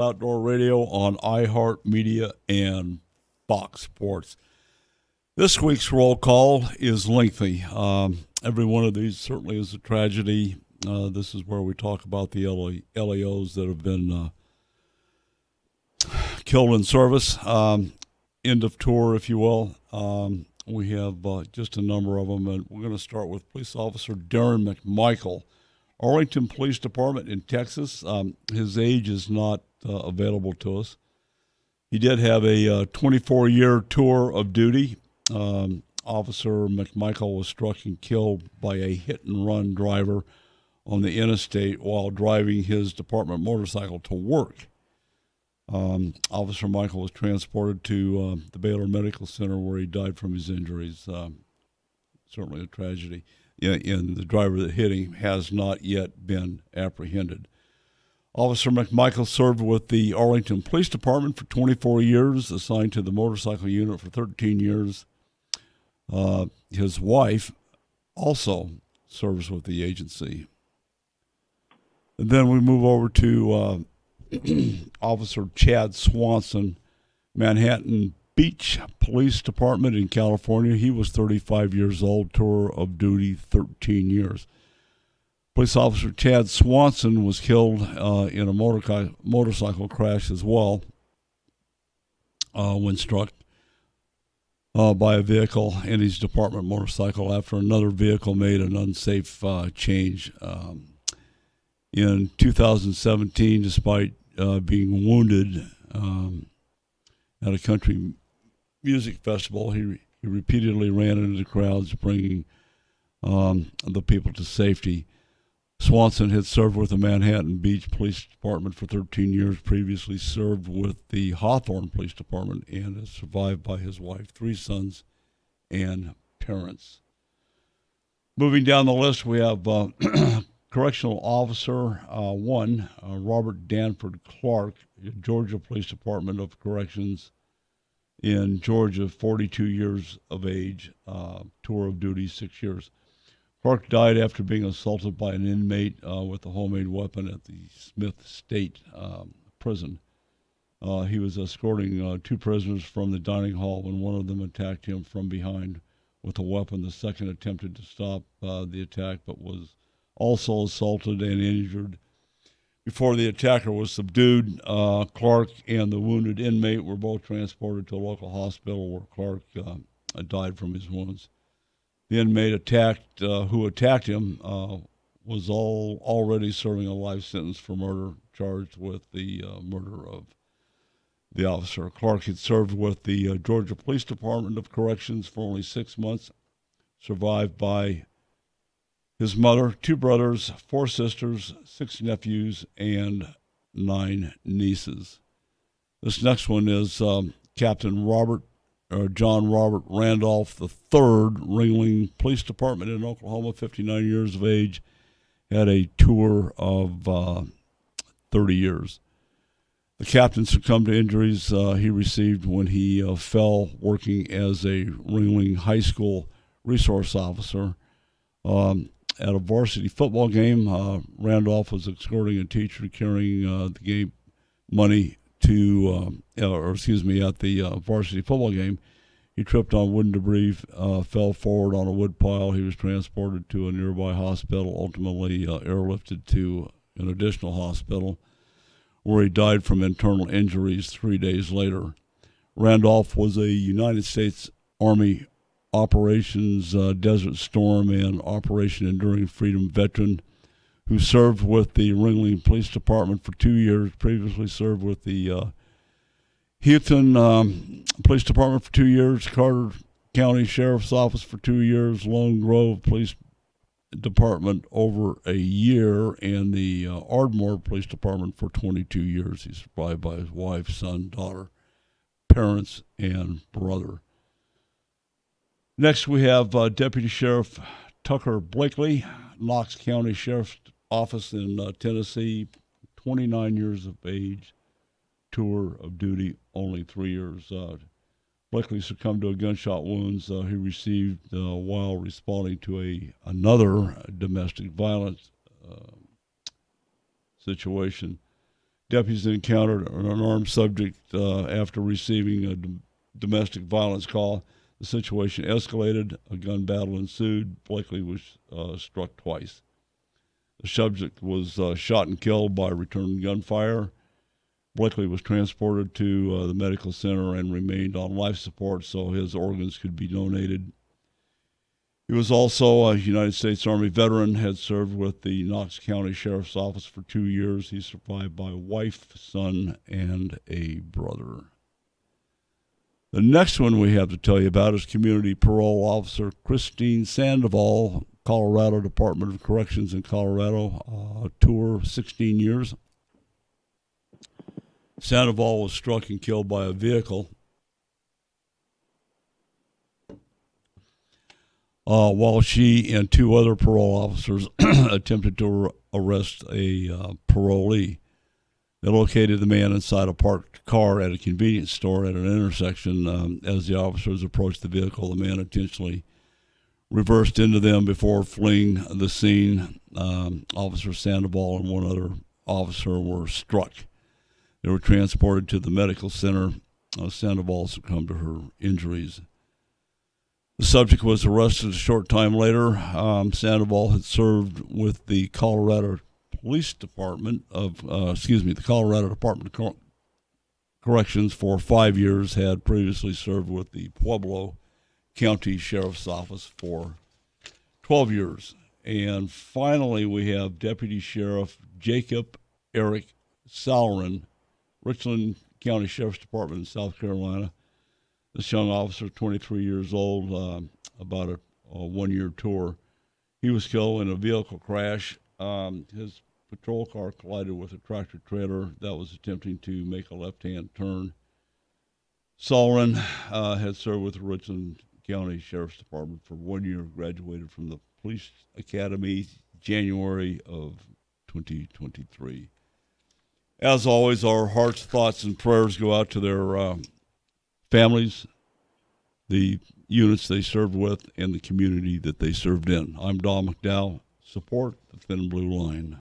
Outdoor Radio on iHeartMedia and Fox Sports. This week's roll call is lengthy. Every one of these certainly is a tragedy. This is where we talk about the LEOs that have been killed in service. End of tour, if you will. We have just a number of them, and we're going to start with Police Officer Darren McMichael, Arlington Police Department in Texas. His age is not available to us. He did have a 24-year tour of duty. Officer McMichael was struck and killed by a hit-and-run driver on the interstate while driving his department motorcycle to work. Officer Michael was transported to the Baylor Medical Center where he died from his injuries. Certainly a tragedy. And the driver that hit him has not yet been apprehended. Officer McMichael served with the Arlington Police Department for 24 years, assigned to the motorcycle unit for 13 years. His wife also serves with the agency. And then we move over to Officer Chad Swanson, Manhattan Beach Police Department in California. He was 35 years old, tour of duty 13 years. Police Officer Chad Swanson was killed in a motorcycle crash as well when struck by a vehicle in his department motorcycle after another vehicle made an unsafe change. In 2017, despite being wounded at a country music festival, he repeatedly ran into the crowds, bringing the people to safety. Swanson had served with the Manhattan Beach Police Department for 13 years, previously served with the Hawthorne Police Department, and is survived by his wife, 3 sons, and parents. Moving down the list, we have Correctional Officer 1, Robert Danford Clark, Georgia Police Department of Corrections in Georgia, 42 years of age, tour of duty 6 years. Clark died after being assaulted by an inmate with a homemade weapon at the Smith State Prison. He was escorting 2 prisoners from the dining hall when one of them attacked him from behind with a weapon. The second attempted to stop the attack, but was also assaulted and injured. Before the attacker was subdued, Clark and the wounded inmate were both transported to a local hospital where Clark died from his wounds. The inmate who attacked him was already serving a life sentence for murder, charged with the murder of the officer. Clark had served with the Georgia Police Department of Corrections for only 6 months, survived by his mother, 2 brothers, 4 sisters, 6 nephews, and 9 nieces. This next one is Captain John Robert Randolph III, Ringling Police Department in Oklahoma, 59 years of age, had a tour of 30 years. The captain succumbed to injuries he received when he fell working as a Ringling High School resource officer. At a varsity football game, Randolph was escorting a teacher carrying the game money at the varsity football game. He tripped on wooden debris, fell forward on a wood pile. He was transported to a nearby hospital, ultimately airlifted to an additional hospital where he died from internal injuries 3 days later. Randolph was a United States Army Operations Desert Storm and Operation Enduring Freedom veteran who served with the Ringling Police Department for 2 years, previously served with the Houston Police Department for 2 years, Carter County Sheriff's Office for 2 years, Lone Grove Police Department over a year, and the Ardmore Police Department for 22 years. He's survived by his wife, son, daughter, parents, and brother. Next, we have Deputy Sheriff Tucker Blakely, Knox County Sheriff's Office in Tennessee, 29 years of age, tour of duty, only 3 years. Blakely succumbed to a gunshot wounds he received while responding to another domestic violence situation. Deputies encountered an unarmed subject after receiving a domestic violence call. The situation escalated. A gun battle ensued. Blakely was struck twice. The subject was shot and killed by return gunfire. Blakely was transported to the medical center and remained on life support so his organs could be donated. He was also a United States Army veteran, had served with the Knox County Sheriff's Office for 2 years. He's survived by a wife, son, and a brother. The next one we have to tell you about is Community Parole Officer Christine Sandoval, Colorado Department of Corrections in Colorado, tour 16 years. Sandoval was struck and killed by a vehicle while she and 2 other parole officers attempted to arrest a parolee. They located the man inside a parked car at a convenience store at an intersection. As the officers approached the vehicle, the man intentionally reversed into them before fleeing the scene. Officer Sandoval and 1 other officer were struck. They were transported to the medical center. Sandoval succumbed to her injuries. The subject was arrested a short time later. Sandoval had served with the Colorado Police Department the Colorado Department of Corrections for 5 years, had previously served with the Pueblo County Sheriff's Office for 12 years. And finally, we have Deputy Sheriff Jacob Eric Saurin, Richland County Sheriff's Department in South Carolina. This young officer, 23 years old, about a 1-year tour. He was killed in a vehicle crash. His patrol car collided with a tractor trailer that was attempting to make a left-hand turn. Saurin had served with the Richland County Sheriff's Department for 1 year, graduated from the Police Academy January of 2023. As always, our hearts, thoughts, and prayers go out to their families, the units they served with, and the community that they served in. I'm Don McDowell. Support the Thin Blue Line.